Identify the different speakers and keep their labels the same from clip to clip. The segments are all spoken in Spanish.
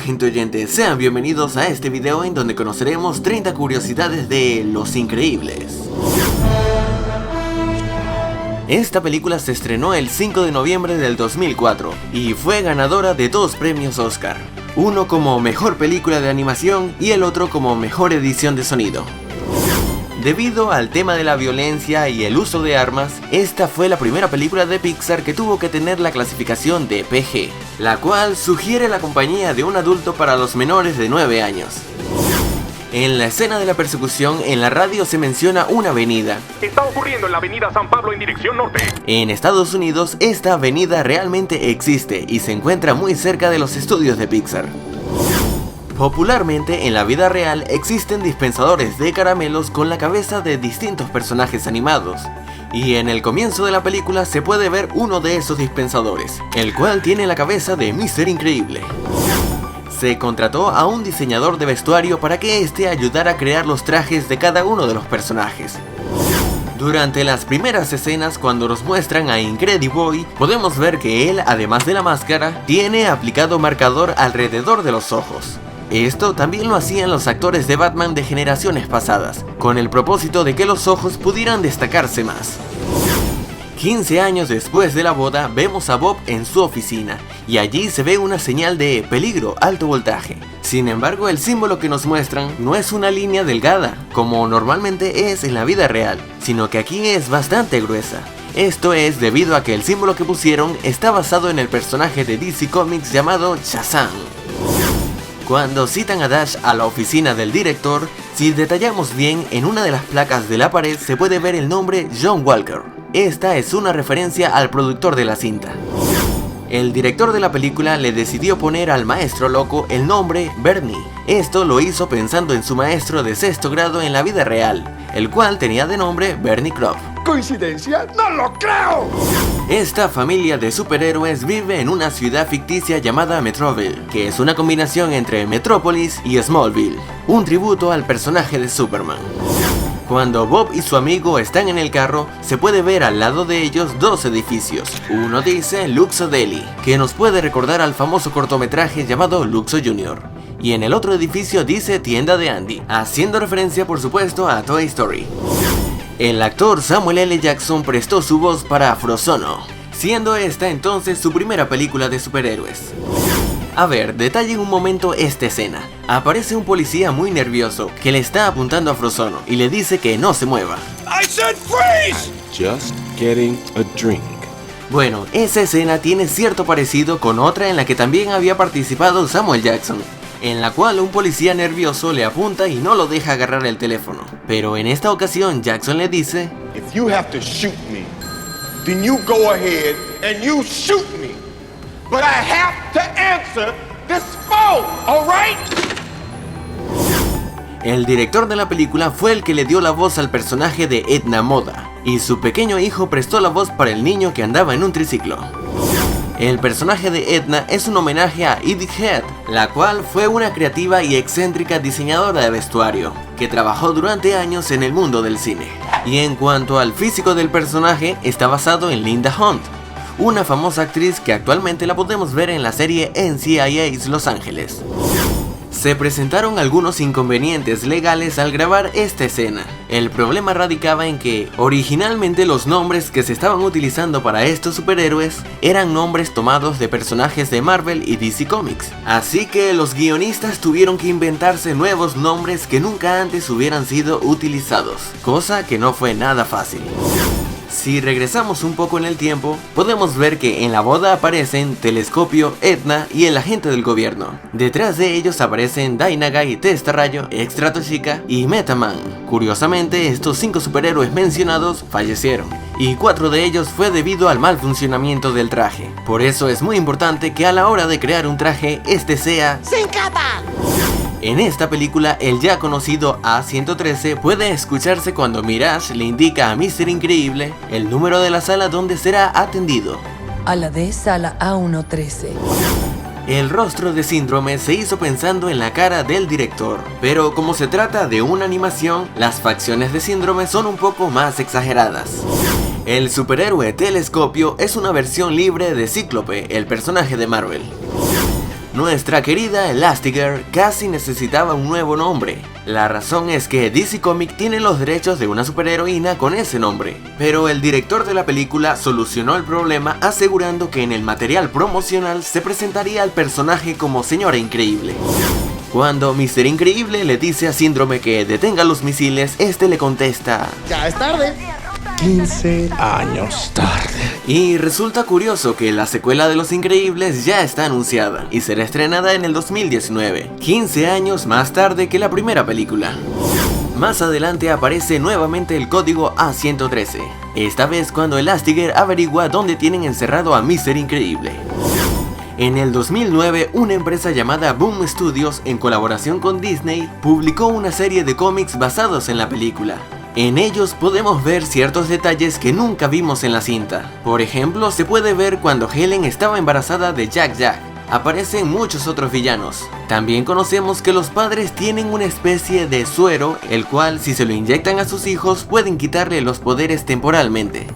Speaker 1: gente oyente, sean bienvenidos a este video en donde conoceremos 30 curiosidades de Los Increíbles. Esta película se estrenó el 5 de noviembre del 2004 y fue ganadora de 2 premios Oscar, uno como mejor película de animación y el otro como mejor edición de sonido. Debido al tema de la violencia y el uso de armas, esta fue la primera película de Pixar que tuvo que tener la clasificación de PG, la cual sugiere la compañía de un adulto para los menores de 9 años. En la escena de la persecución, en la radio se menciona una avenida.
Speaker 2: Está ocurriendo en la avenida San Pablo en dirección norte.
Speaker 1: En Estados Unidos, esta avenida realmente existe y se encuentra muy cerca de los estudios de Pixar. Popularmente, en la vida real, existen dispensadores de caramelos con la cabeza de distintos personajes animados. Y en el comienzo de la película se puede ver uno de esos dispensadores, el cual tiene la cabeza de Mr. Increíble. Se contrató a un diseñador de vestuario para que éste ayudara a crear los trajes de cada uno de los personajes. Durante las primeras escenas, cuando nos muestran a Incrediboy, podemos ver que él, además de la máscara, tiene aplicado marcador alrededor de los ojos. Esto también lo hacían los actores de Batman de generaciones pasadas, con el propósito de que los ojos pudieran destacarse más. 15 años después de la boda, vemos a Bob en su oficina, y allí se ve una señal de peligro alto voltaje. Sin embargo, el símbolo que nos muestran no es una línea delgada, como normalmente es en la vida real, sino que aquí es bastante gruesa. Esto es debido a que el símbolo que pusieron está basado en el personaje de DC Comics llamado Shazam. Cuando citan a Dash a la oficina del director, si detallamos bien, en una de las placas de la pared se puede ver el nombre John Walker. Esta es una referencia al productor de la cinta. El director de la película le decidió poner al maestro loco el nombre Bernie. Esto lo hizo pensando en su maestro de sexto grado en la vida real, el cual tenía de nombre Bernie Krop.
Speaker 2: ¿Coincidencia? ¡No lo creo!
Speaker 1: Esta familia de superhéroes vive en una ciudad ficticia llamada Metroville, que es una combinación entre Metrópolis y Smallville, un tributo al personaje de Superman. Cuando Bob y su amigo están en el carro, se puede ver al lado de ellos 2 edificios. Uno dice Luxo Deli, que nos puede recordar al famoso cortometraje llamado Luxo Jr. Y en el otro edificio dice Tienda de Andy, haciendo referencia por supuesto a Toy Story. El actor Samuel L. Jackson prestó su voz para Frozono, siendo esta entonces su primera película de superhéroes. A ver, detallen un momento esta escena. Aparece un policía muy nervioso que le está apuntando a Frozono y le dice que no se mueva.
Speaker 2: I said freeze!
Speaker 3: Just getting a drink.
Speaker 1: Bueno, esa escena tiene cierto parecido con otra en la que también había participado Samuel Jackson, en la cual un policía nervioso le apunta y no lo deja agarrar el teléfono. Pero en esta ocasión Jackson le dice:
Speaker 2: If you have to shoot me, then you go ahead and you shoot me. But I have to answer this phone, all right?
Speaker 1: El director de la película fue el que le dio la voz al personaje de Edna Moda, y su pequeño hijo prestó la voz para el niño que andaba en un triciclo. El personaje de Edna es un homenaje a Edith Head, la cual fue una creativa y excéntrica diseñadora de vestuario, que trabajó durante años en el mundo del cine. Y en cuanto al físico del personaje, está basado en Linda Hunt, una famosa actriz que actualmente la podemos ver en la serie NCIS Los Ángeles. Se presentaron algunos inconvenientes legales al grabar esta escena. El problema radicaba en que, originalmente los nombres que se estaban utilizando para estos superhéroes eran nombres tomados de personajes de Marvel y DC Comics. Así que los guionistas tuvieron que inventarse nuevos nombres que nunca antes hubieran sido utilizados, cosa que no fue nada fácil. Si regresamos un poco en el tiempo, podemos ver que en la boda aparecen Telescopio, Edna y el agente del gobierno. Detrás de ellos aparecen Dynaguy, Testarrayo, Extra Toshika y Metaman. Curiosamente, estos 5 superhéroes mencionados fallecieron, y 4 de ellos fue debido al mal funcionamiento del traje. Por eso es muy importante que a la hora de crear un traje, este sea sin capa. En esta película, el ya conocido A113 puede escucharse cuando Mirage le indica a Mr. Increíble el número de la sala donde será atendido.
Speaker 4: A la D, sala A113.
Speaker 1: El rostro de Síndrome se hizo pensando en la cara del director, pero como se trata de una animación, las facciones de Síndrome son un poco más exageradas. El superhéroe Telescopio es una versión libre de Cíclope, el personaje de Marvel. Nuestra querida Elastigirl casi necesitaba un nuevo nombre. La razón es que DC Comics tiene los derechos de una superheroína con ese nombre, pero el director de la película solucionó el problema asegurando que en el material promocional se presentaría al personaje como Señora Increíble. Cuando Mr. Increíble le dice a Síndrome que detenga los misiles, este le contesta:
Speaker 5: ya es tarde.
Speaker 3: 15 años tarde.
Speaker 1: Y resulta curioso que la secuela de Los Increíbles ya está anunciada y será estrenada en el 2019, 15 años más tarde que la primera película. Más adelante aparece nuevamente el código A113, esta vez cuando Elastigirl averigua dónde tienen encerrado a Mr. Increíble. En el 2009, una empresa llamada Boom Studios, en colaboración con Disney, publicó una serie de cómics basados en la película. En ellos podemos ver ciertos detalles que nunca vimos en la cinta. Por ejemplo, se puede ver cuando Helen estaba embarazada de Jack Jack. Aparecen muchos otros villanos. También conocemos que los padres tienen una especie de suero, el cual si se lo inyectan a sus hijos pueden quitarle los poderes temporalmente.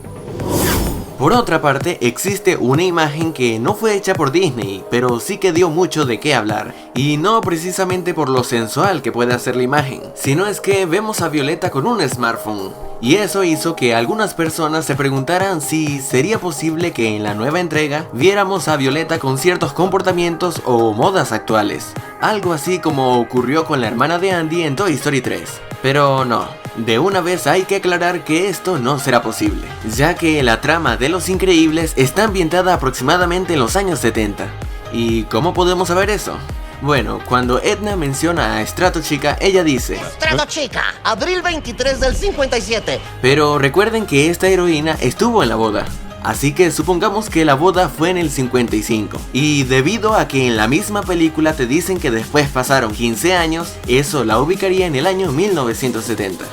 Speaker 1: Por otra parte, existe una imagen que no fue hecha por Disney, pero sí que dio mucho de qué hablar, y no precisamente por lo sensual que puede hacer la imagen, sino es que vemos a Violeta con un smartphone, y eso hizo que algunas personas se preguntaran si sería posible que en la nueva entrega viéramos a Violeta con ciertos comportamientos o modas actuales, algo así como ocurrió con la hermana de Andy en Toy Story 3, pero no. De una vez hay que aclarar que esto no será posible, ya que la trama de Los Increíbles está ambientada aproximadamente en los años 70. ¿Y cómo podemos saber eso? Bueno, cuando Edna menciona a Strato Chica, ella dice:
Speaker 5: Strato Chica, abril 23 del 57.
Speaker 1: Pero recuerden que esta heroína estuvo en la boda. Así que supongamos que la boda fue en el 55, y debido a que en la misma película te dicen que después pasaron 15 años, eso la ubicaría en el año 1970.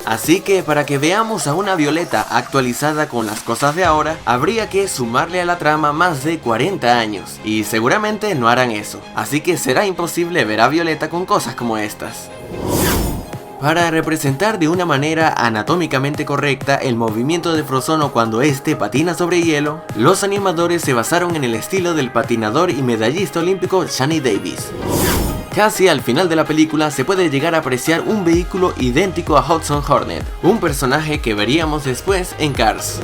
Speaker 1: Así que para que veamos a una Violeta actualizada con las cosas de ahora, habría que sumarle a la trama más de 40 años, y seguramente no harán eso, así que será imposible ver a Violeta con cosas como estas. Para representar de una manera anatómicamente correcta el movimiento de Frozono cuando este patina sobre hielo, los animadores se basaron en el estilo del patinador y medallista olímpico Shani Davis. Casi al final de la película se puede llegar a apreciar un vehículo idéntico a Hudson Hornet, un personaje que veríamos después en Cars.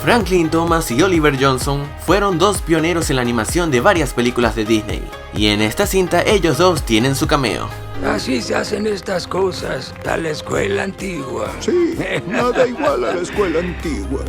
Speaker 1: Franklin Thomas y Oliver Johnson fueron dos pioneros en la animación de varias películas de Disney, y en esta cinta ellos dos tienen su cameo.
Speaker 6: Así se hacen estas cosas, a la escuela antigua.
Speaker 3: Sí, nada igual a la escuela antigua.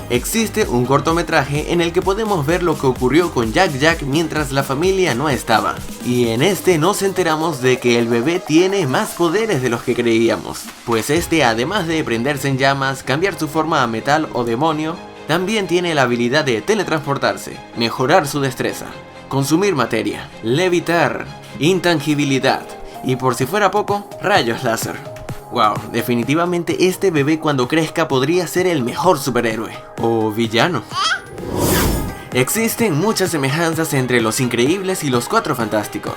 Speaker 1: Existe un cortometraje en el que podemos ver lo que ocurrió con Jack Jack mientras la familia no estaba. Y en este nos enteramos de que el bebé tiene más poderes de los que creíamos. Pues este, además de prenderse en llamas, cambiar su forma a metal o demonio, también tiene la habilidad de teletransportarse, mejorar su destreza, consumir materia, levitar, intangibilidad y por si fuera poco, rayos láser. Wow, definitivamente este bebé cuando crezca podría ser el mejor superhéroe o villano. Existen muchas semejanzas entre Los Increíbles y los Cuatro Fantásticos.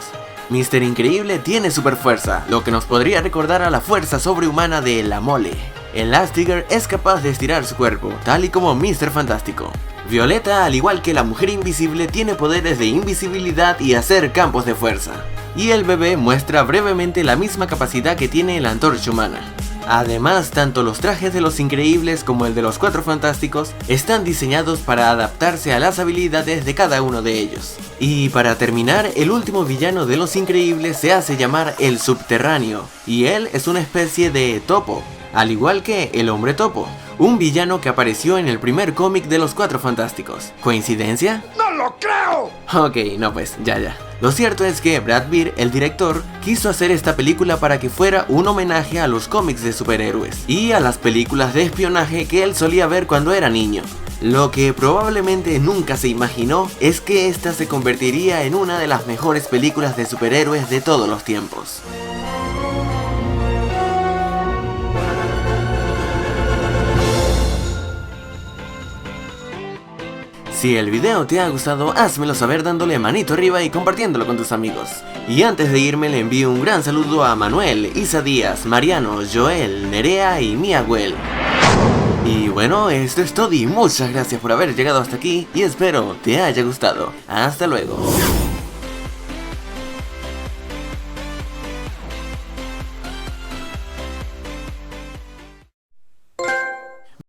Speaker 1: Mr. Increíble tiene super fuerza, lo que nos podría recordar a la fuerza sobrehumana de la Mole. Elastigirl es capaz de estirar su cuerpo, tal y como Mr. Fantástico. Violeta, al igual que la Mujer Invisible, tiene poderes de invisibilidad y hacer campos de fuerza. Y el bebé muestra brevemente la misma capacidad que tiene la Antorcha Humana. Además, tanto los trajes de Los Increíbles como el de los Cuatro Fantásticos están diseñados para adaptarse a las habilidades de cada uno de ellos. Y para terminar, el último villano de Los Increíbles se hace llamar el Subterráneo, y él es una especie de topo, al igual que el Hombre Topo, un villano que apareció en el primer cómic de los Cuatro Fantásticos. ¿Coincidencia?
Speaker 2: ¡No lo creo!
Speaker 1: Ok, no pues, ya. Lo cierto es que Brad Bird, el director, quiso hacer esta película para que fuera un homenaje a los cómics de superhéroes y a las películas de espionaje que él solía ver cuando era niño. Lo que probablemente nunca se imaginó es que esta se convertiría en una de las mejores películas de superhéroes de todos los tiempos. Si el video te ha gustado, házmelo saber dándole manito arriba y compartiéndolo con tus amigos. Y antes de irme le envío un gran saludo a Manuel, Isa Díaz, Mariano, Joel, Nerea y Miaguel. Y bueno, esto es todo y muchas gracias por haber llegado hasta aquí y espero te haya gustado. Hasta luego.